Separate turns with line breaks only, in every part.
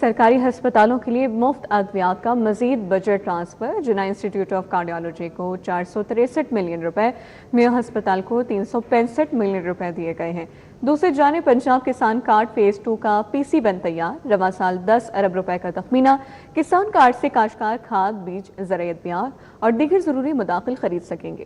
سرکاری ہسپتالوں کے لیے مفت ادویات کا مزید budget transfer. Jinnah institute of cardiology کو 463 ملین روپے، میو ہسپتال کو 365 ملین روپے دیے گئے ہیں. دوسری جانب پنجاب کسان کارڈ فیز 2 کا پی سی بند تیار. رواں سال 10 ارب روپے کا تخمینہ. کسان کارڈ سے کاشتکار کھاد، بیج، زرعی ادویات اور دیگر ضروری مداخل خرید سکیں گے.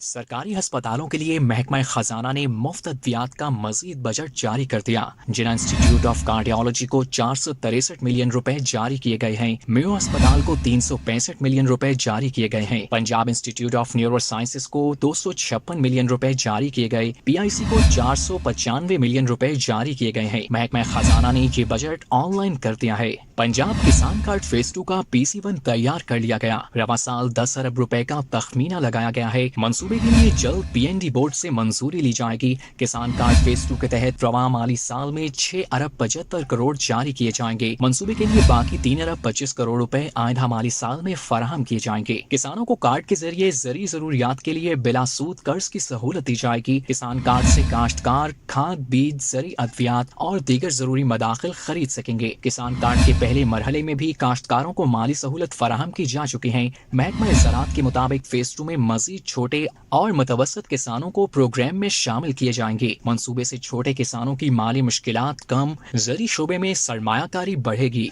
سرکاری ہسپتالوں کے لیے محکمہ خزانہ نے مفت ادویات کا مزید بجٹ جاری کر دیا. جناح انسٹیٹیوٹ آف کارڈیالوجی کو 463 ملین روپے جاری کیے گئے ہیں. میو اسپتال کو 365 ملین روپے جاری کیے گئے ہیں. Punjab institute of neuro sciences کو 256 ملین روپے جاری کیے گئے. پی آئی سی کو 495 ملین روپے جاری کیے گئے ہیں. محکمہ خزانہ نے یہ بجٹ آن لائن کر دیا ہے. پنجاب کسان کارڈ فیز 2 کا پی سی 1 تیار کر لیا گیا. رواں سال 10 ارب روپے کا تخمینہ لگایا گیا ہے. منصوبے کے لیے جلد پی این ڈی بورڈ سے منظوری لی جائے گی. کسان کارڈ فیز 2 کے تحت رواں مالی سال میں 6 ارب 75 کروڑ جاری کیے جائیں گے. منصوبے کے لیے باقی 3 ارب 25 کروڑ روپے آئندہ مالی سال میں فراہم کیے جائیں گے. کسانوں کو کارڈ کے ذریعے زرعی ضروریات کے لیے بلا سود قرض کی سہولت دی جائے گی. کسان کارڈ سے کاشتکار کھاد، بیج، زرعی ادویات اور دیگر ضروری مداخل خرید سکیں گے. کسان کارڈ کے پہلے مرحلے میں بھی کاشتکاروں کو مالی سہولت فراہم کی جا چکی ہیں. محکمہ زراعت کے مطابق فیز 2 میں مزید چھوٹے اور متوسط کسانوں کو پروگرام میں شامل کیے جائیں گے. منصوبے سے چھوٹے کسانوں کی مالی مشکلات کم، زرعی شعبے میں سرمایہ کاری بڑھے گی.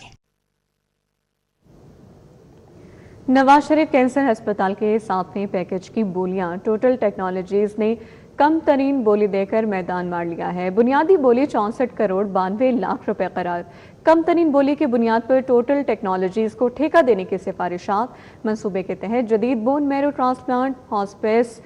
نواز شریف کینسر ہسپتال کے 7ویں پیکج کی بولیاں ٹوٹل ٹیکنالوجیز نے کم ترین بولی دے کر میدان مار لیا ہے. بنیادی بولی 64 کروڑ 92 لاکھ روپے قرار. کم ترین بولی کی بنیاد پر ٹوٹل ٹیکنالوجیز کو ٹھیکہ دینے کی سفارشات. منصوبے کے تحت جدید بون میرو ٹرانسپلانٹ ہاسپس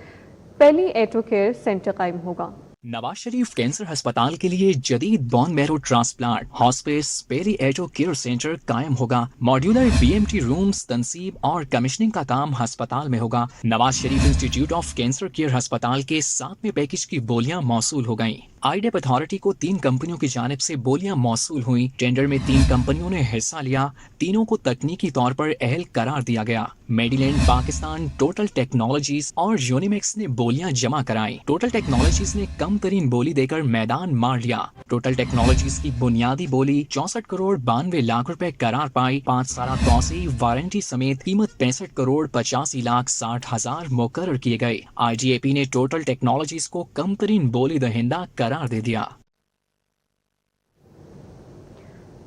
پہلی ایٹو کیئر سینٹر قائم ہوگا.
نواز شریف کینسر ہسپتال کے لیے جدید bone marrow transplant hospice palliative care centre قائم ہوگا. Modular B M T rooms تنصیب اور کمیشننگ کا کام ہسپتال میں ہوگا. Nawaz Sharif institute of cancer care ہسپتال کے 7ویں پیکج کی بولیاں موصول ہو گئیں. آئی ڈیپ اتھارٹی کو 3 کمپنیوں کی جانب سے بولیاں موصول ہوئیں. ٹینڈر میں 3 کمپنیوں نے حصہ لیا. تینوں کو تکنیکی طور پر اہل قرار دیا گیا. میڈی لینڈ پاکستان، ٹوٹل ٹیکنالوجیز اور یونیمیکس نے بولیاں جمع کرائیں. ٹوٹل ٹیکنالوجیز نے کم ترین بولی دے کر میدان مار لیا. ٹوٹل ٹیکنالوجیز کی بنیادی بولی 64 کروڑ 92 لاکھ روپے قرار پائی. 5 سالہ توسیع وارنٹی سمیت قیمت 65 کروڑ 85 لاکھ 60 ہزار مقرر کیے گئے. آئی جی اے پی نے ٹوٹل ٹیکنالوجیز کو کم ترین بولی دہندہ قرار دے دیا.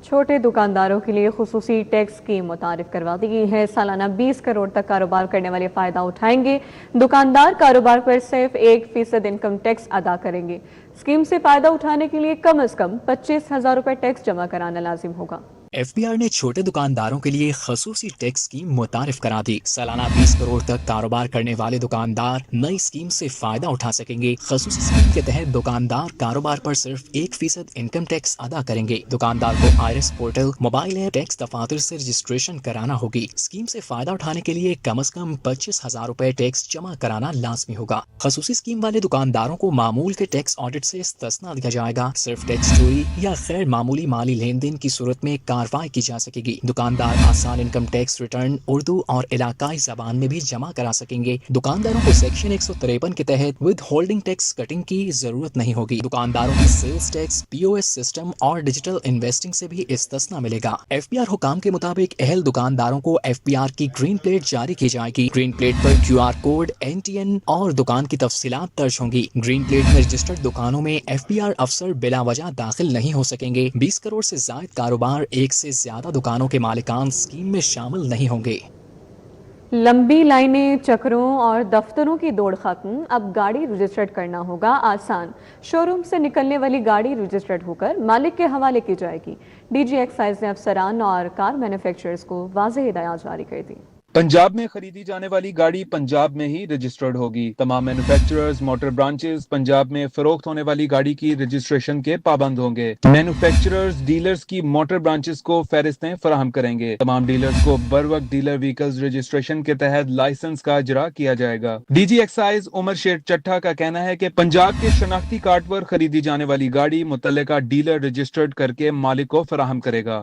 چھوٹے دکانداروں کے لیے خصوصی ٹیکس اسکیم متعارف کروا دی گئی ہے. سالانہ 20 کروڑ تک کاروبار کرنے والے فائدہ اٹھائیں گے. دکاندار کاروبار پر صرف 1% انکم ٹیکس ادا کریں گے. اسکیم سے فائدہ اٹھانے کے لیے کم از کم 25,000 روپے ٹیکس جمع کرانا لازم ہوگا.
ایف بی آر نے چھوٹے دکانداروں کے لیے خصوصی ٹیکس اسکیم متعارف کرا دی. سالانہ 20 کروڑ تک کاروبار کرنے والے دکاندار نئی اسکیم سے فائدہ اٹھا سکیں گے. خصوصی اسکیم کے تحت دکاندار کاروبار پر صرف 1% انکم ٹیکس ادا کریں گے. دکاندار کو IRIS portal, mobile app, tax دفاتر سے رجسٹریشن کرانا ہوگی. اسکیم سے فائدہ اٹھانے کے لیے کم از کم 25,000 روپے ٹیکس جمع کرانا لازمی ہوگا. خصوصی اسکیم والے دکانداروں کو معمول کے ٹیکس آڈٹ سے استثنا دیا جائے گا. صرف ٹیکس چوری یا غیر معمولی مالی لین دین کی صورت میں کارروائی کی جا سکے گی. دکاندار آسان انکم ٹیکس ریٹرن اردو اور علاقائی زبان میں بھی جمع کرا سکیں گے. دکانداروں کو سیکشن 153 کے تحت ود ہولڈنگ ٹیکس کٹنگ کی ضرورت نہیں ہوگی. دکانداروں کی سیلز ٹیکس، پی او ایس سسٹم اور ڈیجیٹل انویسٹنگ سے بھی استثنا ملے گا. ایف بی آر حکام کے مطابق اہل دکانداروں کو ایف بی آر کی گرین پلیٹ جاری کی جائے گی. گرین پلیٹ پر Q R code, N T N اور دکان کی تفصیلات درج ہوں گی. گرین پلیٹ میں رجسٹرڈ دکانوں میں ایف بی آر افسر بلا وجہ داخل نہیں ہو سکیں گے. 20 کروڑ سے زائد کاروبار، 1 سے زیادہ دکانوں کے مالکان اسکیم میں شامل نہیں ہوں گے.
لمبی لائنیں، چکروں اور دفتروں کی دوڑ ختم. اب گاڑی رجسٹرڈ کرنا ہوگا آسان. شو روم سے نکلنے والی گاڑی رجسٹرڈ ہو کر مالک کے حوالے کی جائے گی. ڈی جی ایکسائز نے افسران اور کار مینوفیکچررز کو واضح ہدایات جاری کر دی.
پنجاب میں خریدی جانے والی گاڑی پنجاب میں ہی رجسٹرڈ ہوگی. تمام مینوفیکچررز، موٹر برانچز پنجاب میں فروخت ہونے والی گاڑی کی رجسٹریشن کے پابند ہوں گے. مینوفیکچررز ڈیلرز کی موٹر برانچز کو فہرستیں فراہم کریں گے. تمام ڈیلرز کو بروقت ڈیلر وہیکلز رجسٹریشن کے تحت لائسنس کا اجرا کیا جائے گا. ڈی جی ایکسائز عمر شیر چٹھا کا کہنا ہے کہ پنجاب کے شناختی کارڈ پر خریدی جانے والی گاڑی متعلقہ ڈیلر رجسٹرڈ کر کے مالک کو فراہم کرے گا.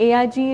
AIG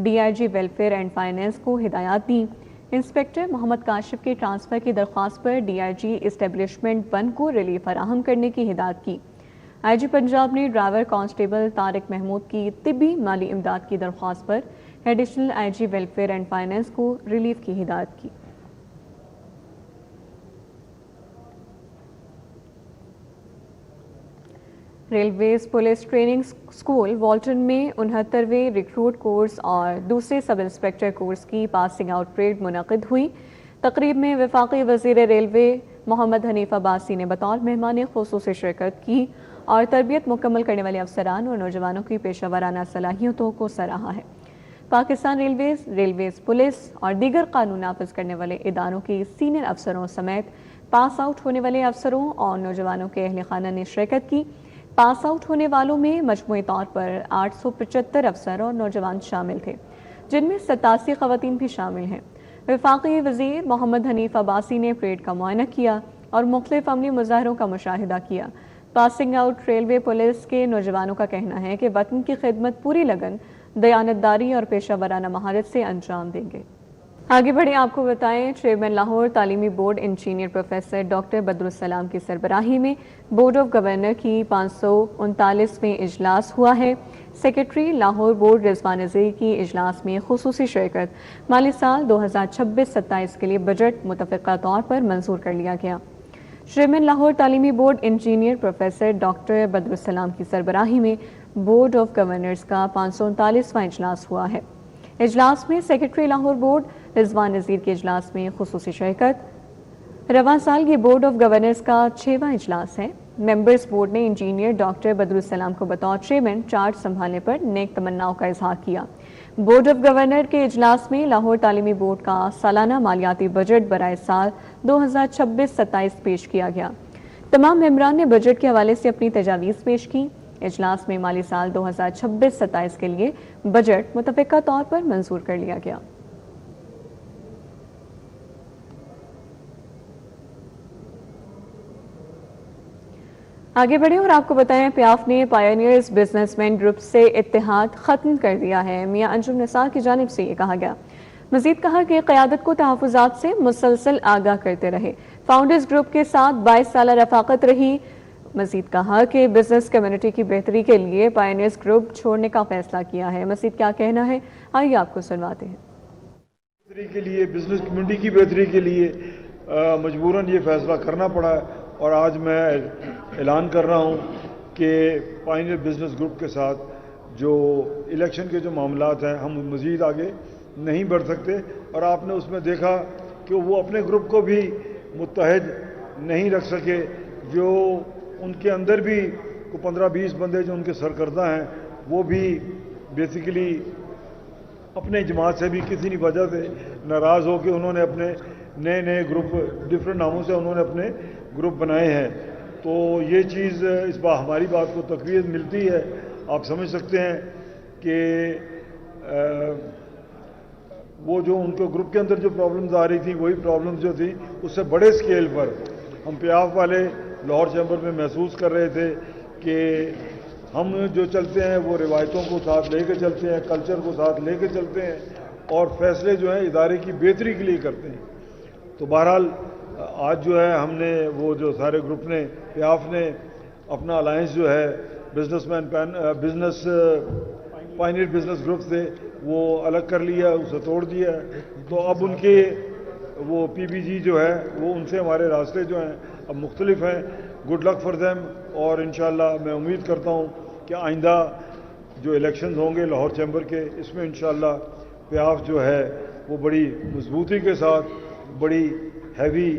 DIG welfare and finance کو ہدایات دیں۔ انسپیکٹر محمد کاشف کے ٹرانسفر کی درخواست پر DIG اسٹیبلشمنٹ 1 کو ریلیف فراہم کرنے کی ہدایت کی۔ IG پنجاب نے ڈرائیور کانسٹیبل طارق محمود کی طبی مالی امداد کی درخواست پر additional IG welfare and finance کو ریلیف کی ہدایت کی۔ Railways police training school Walton میں 69ویں ریکروٹ کورس اور دوسرے سب انسپیکٹر کورس کی پاسنگ آؤٹ پریڈ منعقد ہوئی۔ تقریب میں وفاقی وزیر ریلوے محمد حنیف عباسی نے بطور مہمان خصوصی شرکت کی اور تربیت مکمل کرنے والے افسران اور نوجوانوں کی پیشہ ورانہ صلاحیتوں کو سراہا ہے۔ پاکستان ریلویز، ریلویز پولیس اور دیگر قانون نافذ کرنے والے اداروں کی سینئر افسروں سمیت پاس آؤٹ ہونے والے افسروں اور نوجوانوں کے اہل خانہ نے شرکت کی۔ پاس آؤٹ ہونے والوں میں مجموعی طور پر 875 افسر اور نوجوان شامل تھے، جن میں 87 خواتین بھی شامل ہیں۔ وفاقی وزیر محمد حنیف عباسی نے پریڈ کا معائنہ کیا اور مختلف عملی مظاہروں کا مشاہدہ کیا۔ پاسنگ آؤٹ ریلوے پولیس کے نوجوانوں کا کہنا ہے کہ وطن کی خدمت پوری لگن، دیانتداری اور پیشہ ورانہ مہارت سے انجام دیں گے۔ آگے بڑھیں، آپ کو بتائیں چیئرمین لاہور تعلیمی بورڈ انجینئر پروفیسر ڈاکٹر بدرالسلام کی سربراہی میں بورڈ آف گورنر کی 539ویں اجلاس ہوا ہے۔ سیکرٹری لاہور بورڈ رضوان نذیر کی اجلاس میں خصوصی شرکت۔ مالی سال 2026-27 کے لیے بجٹ متفقہ طور پر منظور کر لیا گیا۔ چیئرمین لاہور تعلیمی بورڈ انجینئر پروفیسر ڈاکٹر بدرالسلام کی سربراہی میں بورڈ آف گورنرز کا 539واں اجلاس ہوا ہے۔ اجلاس میں سیکرٹری لاہور بورڈ رضوان نذیر کے اجلاس میں خصوصی شرکت۔ رواں سال یہ بورڈ آف گورنرز کا 6واں اجلاس ہے۔ ممبرز بورڈ نے انجینئر ڈاکٹر بدرالسلام کو بطور چیئرمین چارج سنبھالنے پر نیک تمناؤں کا اظہار کیا۔ بورڈ آف گورنر کے اجلاس میں لاہور تعلیمی بورڈ کا سالانہ مالیاتی بجٹ برائے سال 2026-27 پیش کیا گیا۔ تمام ممبران نے بجٹ کے حوالے سے اپنی تجاویز پیش کی۔ اجلاس میں مالی سال 2026-27 کے لیے بجٹ متفقہ طور پر منظور کر لیا گیا۔ آگے بڑھیں اور آپ کو بتائیں پیاف نے پائنیئرز بزنس مین گروپ سے اتحاد ختم کر دیا ہے۔ میاں انجم نثار کی جانب سے یہ کہا گیا۔ مزید کہا کہ قیادت کو تحفظات سے مسلسل آگاہ کرتے رہے۔ فاؤنڈرز گروپ کے ساتھ 22 سالہ رفاقت رہی۔ مزید کہا کہ بزنس کمیونٹی کی بہتری کے لیے پائنیئرز گروپ چھوڑنے کا فیصلہ کیا ہے۔ مزید کیا کہنا ہے، آئیے آپ کو سنواتے ہیں۔
بہتری کے لیے، بزنس کمیونٹی کی بہتری کے لیے مجبوراً یہ فیصلہ کرنا پڑا ہے، اور آج میں اعلان کر رہا ہوں کہ پائنیئر بزنس گروپ کے ساتھ جو الیکشن کے جو معاملات ہیں، ہم مزید آگے نہیں بڑھ سکتے۔ اور آپ نے اس میں دیکھا کہ وہ اپنے گروپ کو بھی متحد نہیں رکھ سکے، جو ان کے اندر بھی 15-20 بندے جو ان کے سرکردہ ہیں، وہ بھی بیسیکلی اپنے جماعت سے بھی کسی وجہ سے ناراض ہو کے انہوں نے اپنے نئے گروپ ڈفرینٹ ناموں سے انہوں نے اپنے گروپ بنائے ہیں۔ تو یہ چیز اس بار ہماری بات کو تقویت ملتی ہے۔ آپ سمجھ سکتے ہیں کہ وہ جو ان کو گروپ کے اندر جو پرابلمز آ رہی تھیں، وہی پرابلمز جو تھیں اس سے بڑے اسکیل پر ہم پیاف والے لاہور چیمبر میں محسوس کر رہے تھے کہ ہم جو چلتے ہیں وہ روایتوں کو ساتھ لے کے چلتے ہیں، کلچر کو ساتھ لے کے چلتے ہیں، اور فیصلے جو ہیں ادارے کی بہتری کے لیے کرتے ہیں۔ تو بہرحال آج جو ہے ہم نے وہ جو سارے گروپ نے، پیاف نے اپنا الائنس جو ہے پائنیئر بزنس گروپ سے وہ الگ کر لیا، اسے توڑ دیا ہے۔ تو اب ان کے وہ PBG جو ہے وہ ان سے ہمارے راستے جو ہیں اب مختلف ہیں۔ گڈ لک فار دیم، اور انشاءاللہ میں امید کرتا ہوں کہ آئندہ جو الیکشنز ہوں گے لاہور چیمبر کے، اس میں انشاءاللہ پیاف جو ہے وہ بڑی مضبوطی کے ساتھ، بڑی ہیوی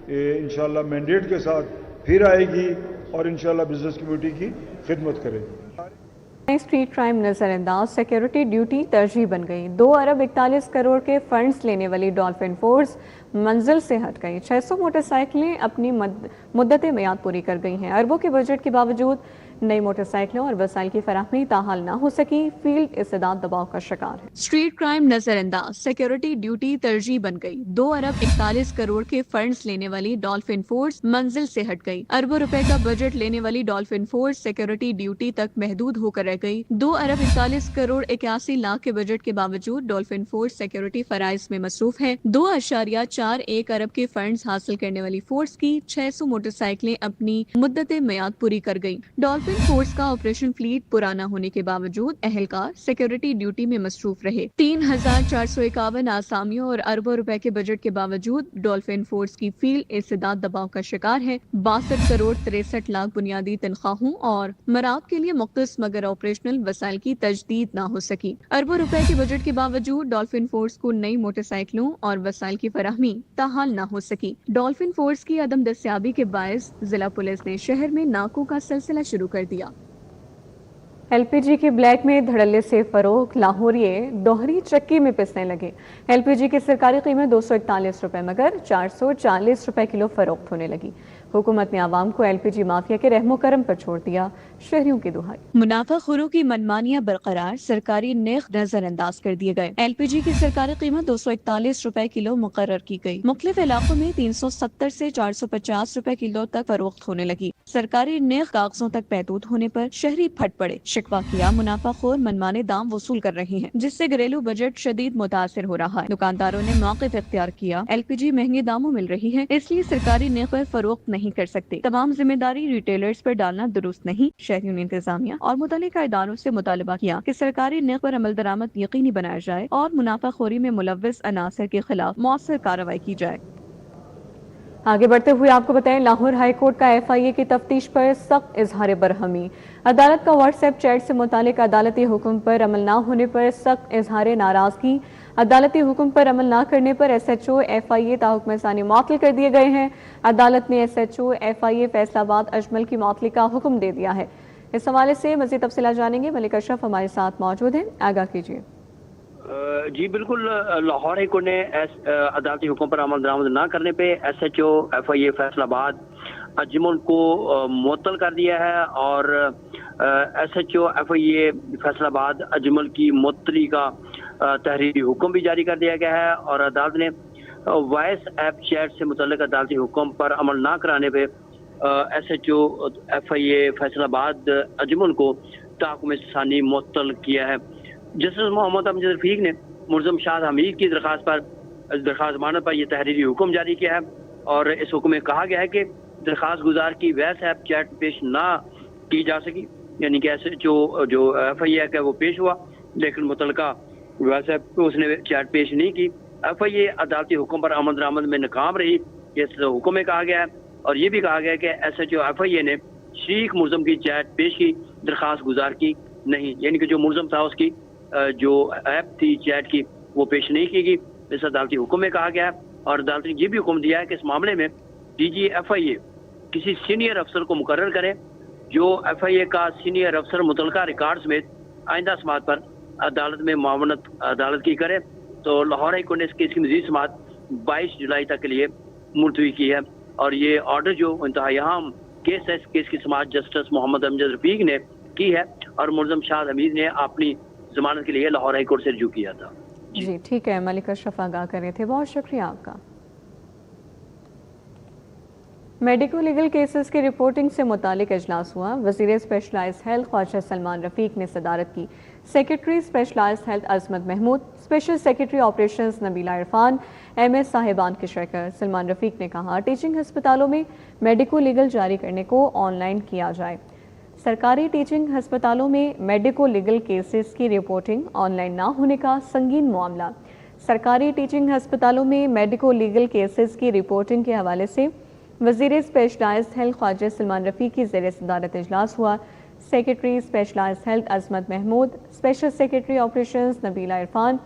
انشاءاللہ مینڈیٹ کے ساتھ پھر آئے گی اور انشاءاللہ بزنس کمیونٹی کی خدمت کرے گی۔
اسٹریٹ کرائم نظر انداز سیکیورٹی ڈیوٹی ترجیح بن گئی۔ 2 ارب 41 کروڑ کے فنڈز لینے والی ڈولفن فورس منزل سے ہٹ گئی۔ 600 موٹر سائیکلیں اپنی مدت میعاد پوری کر گئی ہیں۔ اربوں کے بجٹ کے باوجود نئی موٹر سائیکلوں اور وسائل کی فراہمی تاحال نہ ہو سکی، فیلڈ استعداد دباؤ کا شکار ہے۔ اسٹریٹ کرائم نظر انداز، سیکیورٹی ڈیوٹی ترجیح بن گئی۔ 2 ارب 41 کروڑ کے فنڈز لینے والی ڈولفن فورس منزل سے ہٹ گئی۔ اربوں روپے کا بجٹ لینے والی ڈولفن فورس سیکیورٹی ڈیوٹی تک محدود ہو کر رہ گئی۔ 2 ارب 41 کروڑ 81 لاکھ کے بجٹ کے باوجود ڈولفن فورس سیکیورٹی فرائض میں مصروف ہے۔ 2.41 ارب کے فنڈز حاصل کرنے والی فورس کی 600 موٹر سائیکلیں اپنی مدت میعاد پوری کر گئیں۔ ڈولفن فورس کا آپریشن فلیٹ پرانا ہونے کے باوجود اہلکار سیکیورٹی ڈیوٹی میں مصروف رہے۔ 3451 آسامیوں اور اربوں روپے کے بجٹ کے باوجود ڈولفن فورس کی فیلڈ استعداد دباؤ کا شکار ہے۔ 62 کروڑ 63 لاکھ بنیادی تنخواہوں اور مراد کے لیے مختص مگر آپریشنل وسائل کی تجدید نہ ہو سکی۔ اربوں روپے کے بجٹ کے باوجود ڈولفن فورس کو نئی موٹر سائیکلوں اور وسائل کی فراہمی تاحال نہ ہو سکی۔ ڈولفن فورس کی عدم دستیابی کے باعث ضلع پولیس نے شہر میں ناکوں کا سلسلہ شروع کر دیا۔ ایل پی جی کے بلیک میں دھڑلے سے فروخت، لاہوریے دوہری چکی میں پسنے لگے۔ ایل پی جی کی سرکاری قیمت 241 روپے مگر 440 روپے کلو فروخت ہونے لگی۔ حکومت نے عوام کو ایل پی جی مافیا کے رحم و کرم پر چھوڑ دیا، شہریوں کی دہائی۔ منافع خوروں کی منمانیاں برقرار، سرکاری نرخ نظر انداز کر دیے گئے۔ ایل پی جی کی سرکاری قیمت 241 روپے کلو مقرر کی گئی۔ مختلف علاقوں میں 370 سے 450 روپے کلو تک فروخت ہونے لگی۔ سرکاری نرخ کاغذوں تک محدود ہونے پر شہری پھٹ پڑے، شکوہ کیا منافع خور منمانے دام وصول کر رہے ہیں، جس سے گھریلو بجٹ شدید متاثر ہو رہا ہے۔ دکانداروں نے موقف اختیار کیا، ایل پی جی مہنگے داموں مل رہی ہے، اس لیے سرکاری نرخ پر فروخت نہیں کر سکتے۔ تمام ذمہ داری ریٹیلرز پر ڈالنا درست نہیں۔ شہریوں نے انتظامیہ اور متعلقہ اداروں سے مطالبہ کیا کہ سرکاری نرخ پر عمل درآمد یقینی بنایا جائے اور منافع خوری میں ملوث عناصر کے خلاف مؤثر کارروائی کی جائے۔ آگے بڑھتے ہوئے آپ کو بتائیں، لاہور ہائی کورٹ کا ایف آئی اے کی تفتیش پر سخت اظہار برہمی۔ عدالت کا واٹس ایپ چیٹ سے متعلق عدالتی حکم پر عمل نہ ہونے پر سخت اظہار ناراضگی۔ عدالتی حکم پر عمل نہ کرنے پر ایس ایچ او ایف آئی اے تاحکم ثانی معطل کر دیے گئے ہیں۔ عدالت نے ایس ایچ او ایف آئی اے فیصل آباد اجمل کی معطلی کا حکم دے دیا ہے۔ اس حوالے سے مزید تفصیلات جانیں گے، ملک اشرف ہمارے ساتھ موجود ہیں، آگاہ کیجیے۔
جی بالکل، لاہور ہائی کورٹ نے عدالتی حکم پر عمل درآمد نہ کرنے پہ ایس ایچ او ایف آئی اے فیصل آباد اجمل کو معطل کر دیا ہے اور ایس ایچ او ایف آئی اے فیصل آباد اجمل کی معطلی کا تحریری حکم بھی جاری کر دیا گیا ہے اور عدالت نے وائس ایپ چیٹ سے متعلق عدالتی حکم پر عمل نہ کرانے پہ ایس ایچ او ایف آئی اے فیصل آباد اجمل کو تحکم ثانی معطل کیا ہے۔ جسٹس محمد امجد رفیق نے ملزم شاہد حمید کی درخواست ضمانت پر یہ تحریری حکم جاری کیا ہے اور اس حکم میں کہا گیا ہے کہ درخواست گزار کی ویس ایپ چیٹ پیش نہ کی جا سکی، یعنی کہ ایس ایچ او جو ایف آئی اے کا وہ پیش ہوا لیکن متعلقہ ویس ایپ اس نے چیٹ پیش نہیں کی۔ ایف آئی اے عدالتی حکم پر عمل درآمد میں ناکام رہی، اس حکم میں کہا گیا ہے اور یہ بھی کہا گیا ہے کہ ایس ایچ او ایف آئی اے نے شریک ملزم کی چیٹ پیش کی، درخواست گزار کی نہیں، یعنی کہ جو ملزم تھا اس کی جو ایپ تھی چیٹ کی وہ پیش نہیں کی گئی، اس عدالتی حکم میں کہا گیا ہے اور عدالت نے یہ بھی حکم دیا ہے کہ اس معاملے میں ڈی جی ایف آئی اے کسی سینئر افسر کو مقرر کرے جو ایف آئی اے کا سینئر افسر متعلقہ ریکارڈ سمیت آئندہ سماعت پر عدالت میں معاونت عدالت کی کرے۔ تو لاہور ہائی کورٹ نے اس کیس کی مزید سماعت 22 جولائی تک کے لیے ملتوی کی ہے اور یہ آرڈر جو انتہائی اہم کیس ہے، اس کیس کی سماعت جسٹس محمد امجد رفیق نے کی ہے اور ملزم شاہد حمید نے اپنی ضمانت کے لیے لاہور ہائی کورٹ سے رجوع کیا تھا۔
جی ٹھیک ہے، ملک اشرف آگاہ کر رہے تھے، بہت شکریہ آپ کا۔ میڈیکو لیگل کیسز کی رپورٹنگ سے متعلق اجلاس ہوا، وزیر اسپیشلائز ہیلتھ خواجہ سلمان رفیق نے صدارت کی۔ Secretary specialized health Azmat Mahmood, special secretary operations Nabila Irfan, M S صاحبان کے شرکت۔ سلمان رفیق نے کہا ٹیچنگ ہسپتالوں میں میڈیکو لیگل جاری کرنے کو آن لائن کیا جائے۔ سرکاری ٹیچنگ ہسپتالوں میں میڈیکو لیگل کیسز کی رپورٹنگ آن لائن نہ ہونے کا سنگین معاملہ۔ سرکاری ٹیچنگ ہسپتالوں میں میڈیکو لیگل کیسز کی رپورٹنگ کے حوالے سے وزیر اسپیشلائز ہیلتھ خواجہ سلمان رفیق کی زیر صدارت اجلاس ہوا۔ سیکرٹری specialized health Azmat Mahmood, special secretary operations Nabila Irfan,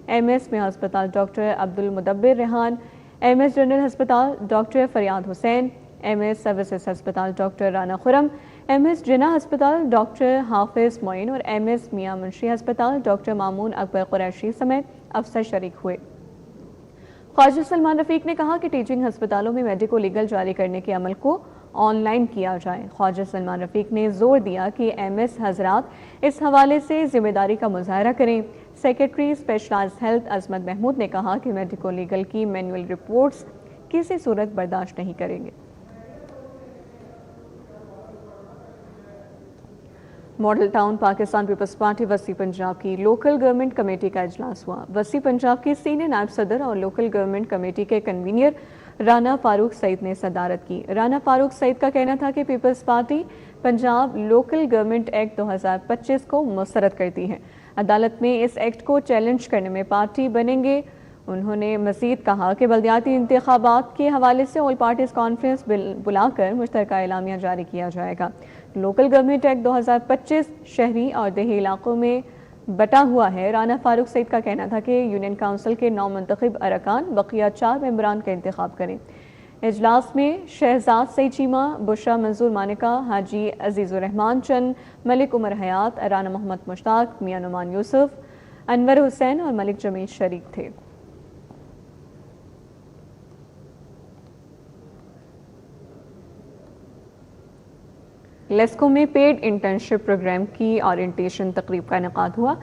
M S میں ہسپتال doctor Abdul Mudabbir Rehan, M S general ہسپتال doctor Faryad Hussain, M S services ہسپتال ڈاکٹر رانا خرم، ایم ایس جناح ہسپتال ڈاکٹر حافظ معین اور ایم ایس میاں منشی ہسپتال ڈاکٹر مامون اکبر قریشی سمیت افسر شریک ہوئے۔ خواجہ سلمان رفیق نے کہا کہ ٹیچنگ ہسپتالوں میں میڈیکو لیگل جاری کرنے کے عمل کو آن لائن کیا جائے۔ خواجہ سلمان رفیق نے زور دیا کہ ایم ایس حضرات اس حوالے سے ذمہ داری کا مظاہرہ کریں۔ Secretary specialised health Azmat Mahmood نے کہا کہ میڈیکو لیگل کی مینول رپورٹس کسی صورت برداشت نہیں کریں گے۔ Model Town Pakistan Peoples Party وسطی پنجاب کی لوکل گورنمنٹ کمیٹی کا اجلاس ہوا۔ وسطی پنجاب کی سینئر نائب صدر اور لوکل گورنمنٹ کمیٹی کے کنوینر رانا فاروق سعید نے صدارت کی۔ رانا فاروق سعید کا کہنا تھا کہ Peoples Party Punjab local government act 2025 کو مسترد کرتی ہے۔ عدالت میں اس ایکٹ کو چیلنج کرنے میں پارٹی بنیں گے۔ انہوں نے مزید کہا کہ بلدیاتی انتخابات کے حوالے سے آل پارٹیز کانفرنس بلا کر مشترکہ اعلامیہ جاری کیا جائے گا۔ لوکل گورنمنٹ ایکٹ 2025 شہری اور دیہی علاقوں میں بٹا ہوا ہے۔ رانا فاروق سعید کا کہنا تھا کہ یونین کونسل کے 9 منتخب ارکان بقیہ 4 ممبران کا انتخاب کریں۔ اجلاس میں شہزاد سعید چیمہ، بشرا منظور مانکا، حاجی عزیز الرحمان چند، ملک عمر حیات، رانا محمد مشتاق، میاں نعمان یوسف، انور حسین اور ملک جمیل شریک تھے۔ لیسکو میں پیڈ انٹرنشپ پروگرام کی اورینٹیشن تقریب کا انعقاد ہوا۔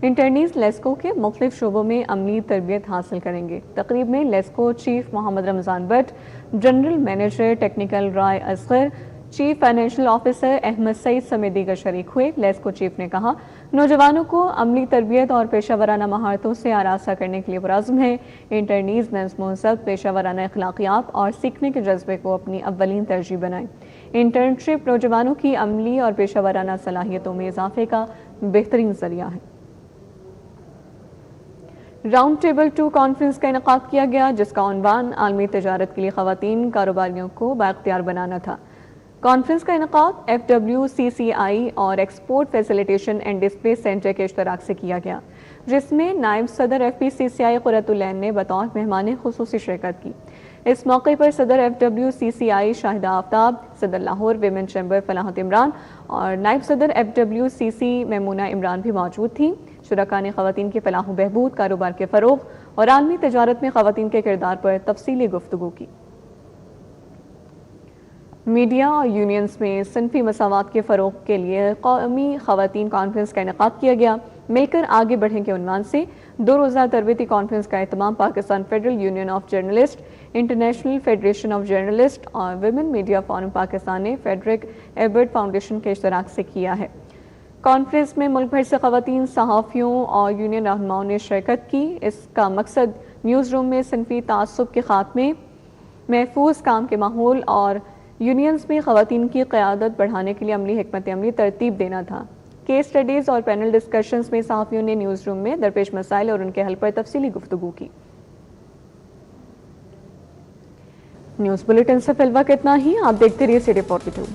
انٹرنیز لیسکو کے مختلف شعبوں میں عملی تربیت حاصل کریں گے۔ تقریب میں LESCO chief Muhammad Ramzan Butt, general manager technical Rai Asghar, chief financial officer Ahmed Saeed سمیت دیگر شریک ہوئے۔ لیسکو چیف نے کہا، نوجوانوں کو عملی تربیت اور پیشہ ورانہ مہارتوں سے آراستہ کرنے کے لیے پرعزم ہے۔ انٹرنیز نظم و ضبط، پیشہ ورانہ اخلاقیات اور سیکھنے کے جذبے کو اپنی اولین ترجیح بنائیں۔ انٹرنشپ نوجوانوں کی عملی اور پیشہ ورانہ صلاحیتوں میں اضافے کا بہترین ذریعہ ہے۔ راؤنڈ ٹیبل 2 کانفرنس کا انعقاد کیا گیا، جس کا عنوان عالمی تجارت کے لیے خواتین کاروباریوں کو بااختیار بنانا تھا۔ کانفرنس کا انعقاد FWCCI اور export facilitation and display centre کے اشتراک سے کیا گیا، جس میں نائب صدر FPCCI قرۃ العین نے بطور مہمان خصوصی شرکت کی۔ اس موقع پر صدر FWCCI شاہدہ آفتاب، صدر لاہور ویمن چیمبر فلاحت عمران اور نائب صدر FWCC میمونہ عمران بھی موجود تھیں۔ شرکاء نے خواتین کی فلاح و بہبود، کاروبار کے فروغ اور عالمی تجارت میں خواتین کے کردار پر تفصیلی گفتگو کی۔ میڈیا اور یونینز میں صنفی مساوات کے فروغ کے لیے قومی خواتین کانفرنس کا انعقاد کیا گیا۔ مل کر آگے بڑھیں کے عنوان سے 2 روزہ تربیتی کانفرنس کا اہتمام Pakistan federal union of journalist, international federation of journalist اور ویمن میڈیا فورم پاکستان نے فیڈرک ایبرٹ فاؤنڈیشن کے اشتراک سے کیا ہے۔ کانفرنس میں ملک بھر سے خواتین صحافیوں اور یونین رہنماؤں نے شرکت کی۔ اس کا مقصد نیوز روم میں صنفی تعصب کے خاتمے، محفوظ کام کے ماحول اور یونینز میں خواتین کی قیادت بڑھانے کے لیے عملی حکمت عملی ترتیب دینا تھا۔ کیس سٹڈیز اور پینل ڈسکشنز میں صحافیوں نے نیوز روم میں درپیش مسائل اور ان کے حل پر تفصیلی گفتگو کی۔ نیوز بلیٹن سے فی الوقت اتنا ہی۔ آپ دیکھتے رہیے CD42۔